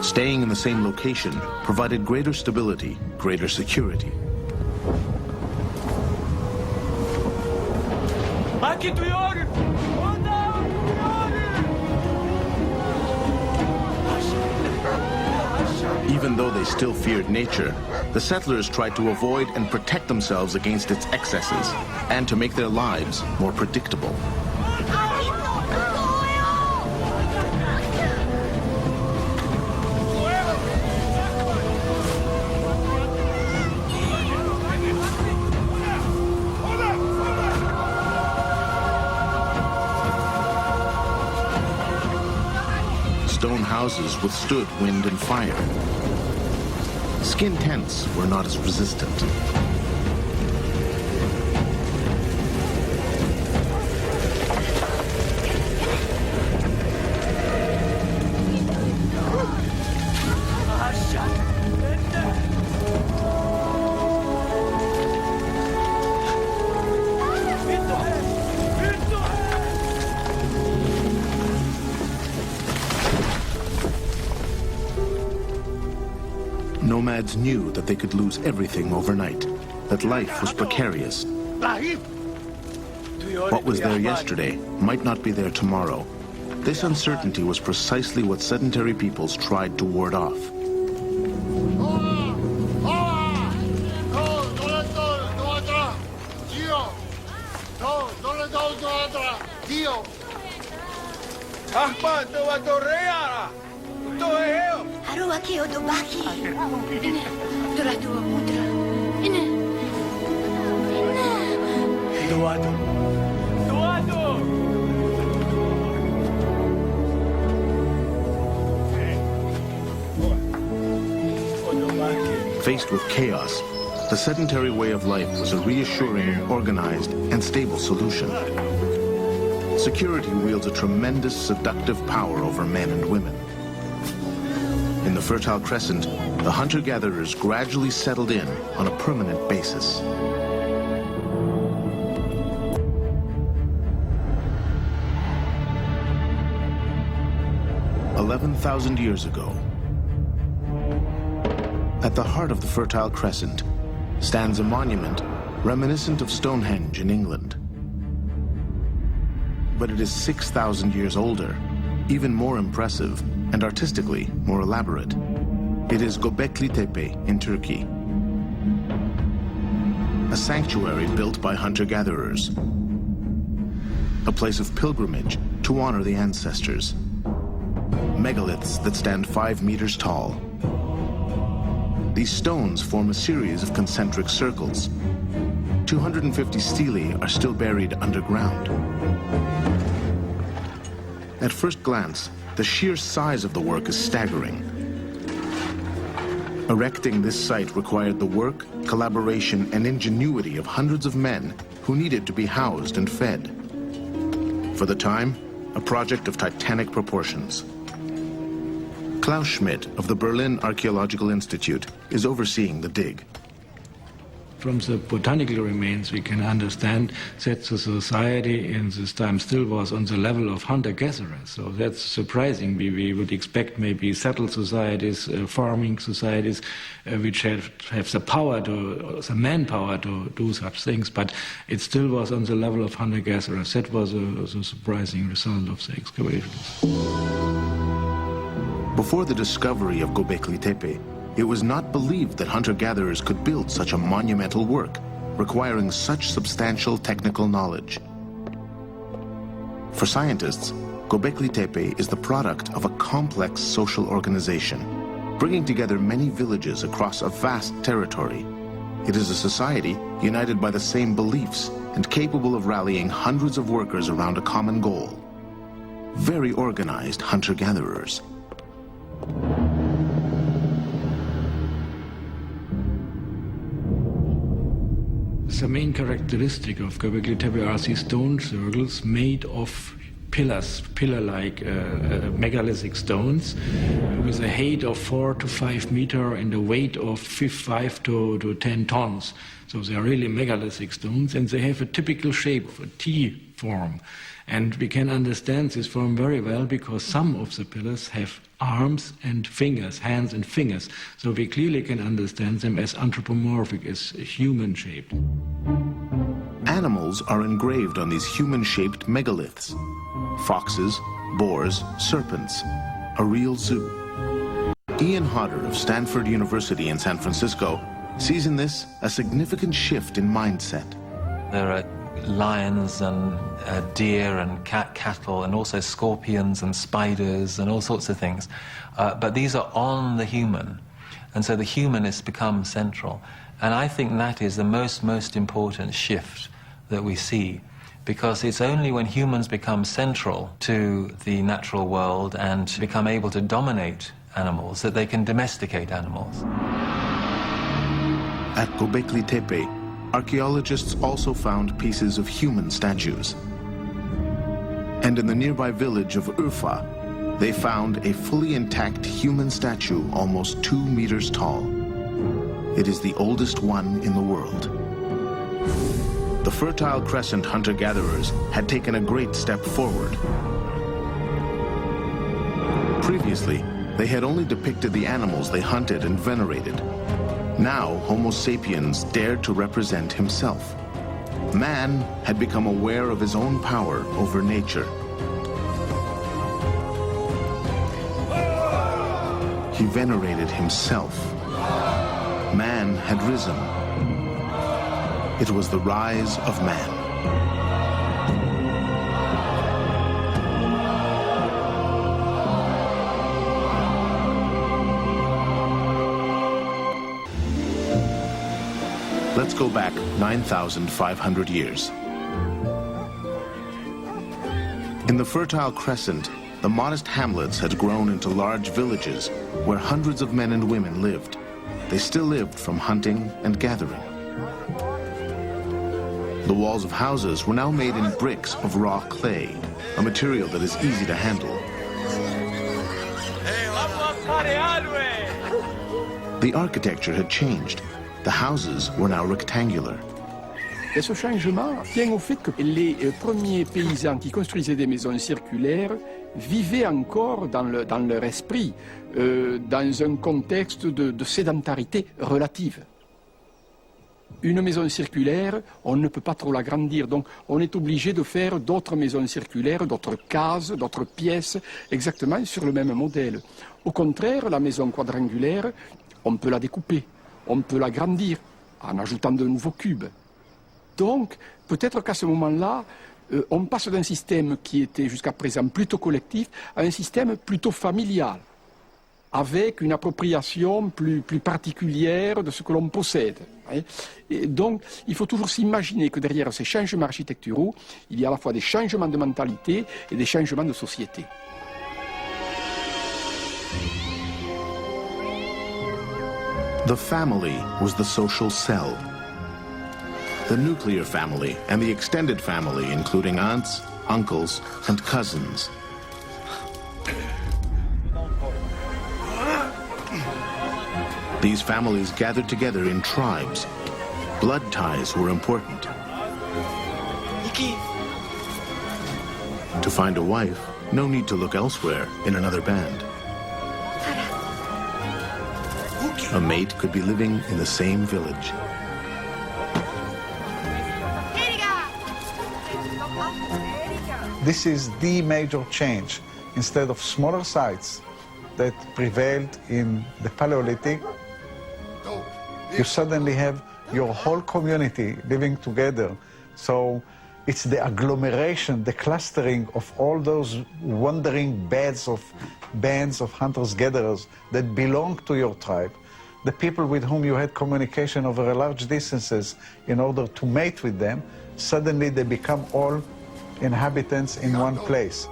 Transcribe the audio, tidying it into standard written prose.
Staying in the same location provided greater stability, greater security. Even though they still feared nature, the settlers tried to avoid and protect themselves against its excesses and to make their lives more predictable. Stone houses withstood wind and fire. Skin tents were not as resistant. Nomads knew that they could lose everything overnight, that life was precarious. What was there yesterday might not be there tomorrow. This uncertainty was precisely what sedentary peoples tried to ward off. Faced with chaos, the sedentary way of life was a reassuring, organized, and stable solution. Security wields a tremendous seductive power over men and women. In the Fertile Crescent, the hunter-gatherers gradually settled in on a permanent basis. "11,000 years ago, at the heart of the Fertile Crescent stands a monument reminiscent of Stonehenge in England. But it is 6,000 years older, even more impressive, and artistically more elaborate. It is Göbekli Tepe in Turkey, a sanctuary built by hunter-gatherers, a place of pilgrimage to honor the ancestors. Megaliths that stand 5 meters tall. These stones form a series of concentric circles. 250 stelae are still buried underground. At first glance, the sheer size of the work is staggering. Erecting this site required the work, collaboration, and ingenuity of hundreds of men who needed to be housed and fed. For the time, a project of titanic proportions. KLAUS SCHMIDT of the Berlin Archaeological Institute is overseeing the dig. From the botanical remains, we can understand that the society in this time still was on the level of hunter-gatherers. So that's surprising. We would expect maybe settled societies, farming societies, which have the power the manpower to do such things, but it still was on the level of hunter-gatherers. That was a surprising result of the excavations. Before the discovery of Göbekli Tepe, it was not believed that hunter-gatherers could build such a monumental work, requiring such substantial technical knowledge. For scientists, Göbekli Tepe is the product of a complex social organization, bringing together many villages across a vast territory. It is a society united by the same beliefs and capable of rallying hundreds of workers around a common goal. Very organized hunter-gatherers. The main characteristic of Göbekli Tepe are these stone circles made of pillars, pillar-like megalithic stones with a height of 4 to 5 meters and a weight of 5 to 10 tons. So they are really megalithic stones, and they have a typical shape of a T form. And we can understand this form very well because some of the pillars have arms and fingers, hands and fingers. So we clearly can understand them as anthropomorphic, as human-shaped. Animals are engraved on these human-shaped megaliths. Foxes, boars, serpents. A real zoo. Ian Hodder of Stanford University in San Francisco sees in this a significant shift in mindset. There are lions and deer and cattle and also scorpions and spiders and all sorts of things. But these are on the human. And so the human has become central. And I think that is the most important shift that we see. Because it's only when humans become central to the natural world and become able to dominate animals that they can domesticate animals. At Göbekli Tepe, archaeologists also found pieces of human statues. And in the nearby village of Urfa, they found a fully intact human statue almost 2 meters tall. It is the oldest one in the world. The Fertile Crescent hunter-gatherers had taken a great step forward. Previously, they had only depicted the animals they hunted and venerated. Now, Homo sapiens dared to represent himself. Man had become aware of his own power over nature. He venerated himself. Man had risen. It was the rise of man. Let's go back 9,500 years. In the Fertile Crescent, the modest hamlets had grown into large villages where hundreds of men and women lived. They still lived from hunting and gathering. The walls of houses were now made in bricks of raw clay, a material that is easy to handle. The architecture had changed. The houses were now rectangular. Et ce changement tient au fait que les premiers paysans qui construisaient des maisons circulaires vivaient encore dans leur esprit dans un contexte de sédentarité relative. Une maison circulaire, on ne peut pas trop l'agrandir, donc on est obligé de faire d'autres maisons circulaires, d'autres cases, d'autres pièces, exactement sur le même modèle. Au contraire, la maison quadrangulaire, on peut la découper, on peut l'agrandir en ajoutant de nouveaux cubes. Donc, peut-être qu'à ce moment-là, on passe d'un système qui était jusqu'à présent plutôt collectif à un système plutôt familial, avec une appropriation plus particulière de ce que l'on possède. Et donc, il faut toujours s'imaginer que derrière ces changements architecturaux, il y a à la fois des changements de mentalité et des changements de société. The family was the social cell. The nuclear family and the extended family, including aunts, uncles, and cousins. These families gathered together in tribes. Blood ties were important. To find a wife, no need to look elsewhere in another band. A mate could be living in the same village. This is the major change. Instead of smaller sites that prevailed in the Paleolithic, you suddenly have your whole community living together. So it's the agglomeration, the clustering of all those wandering bands of hunters-gatherers that belong to your tribe. The people with whom you had communication over large distances in order to mate with them, suddenly they become all inhabitants in one place.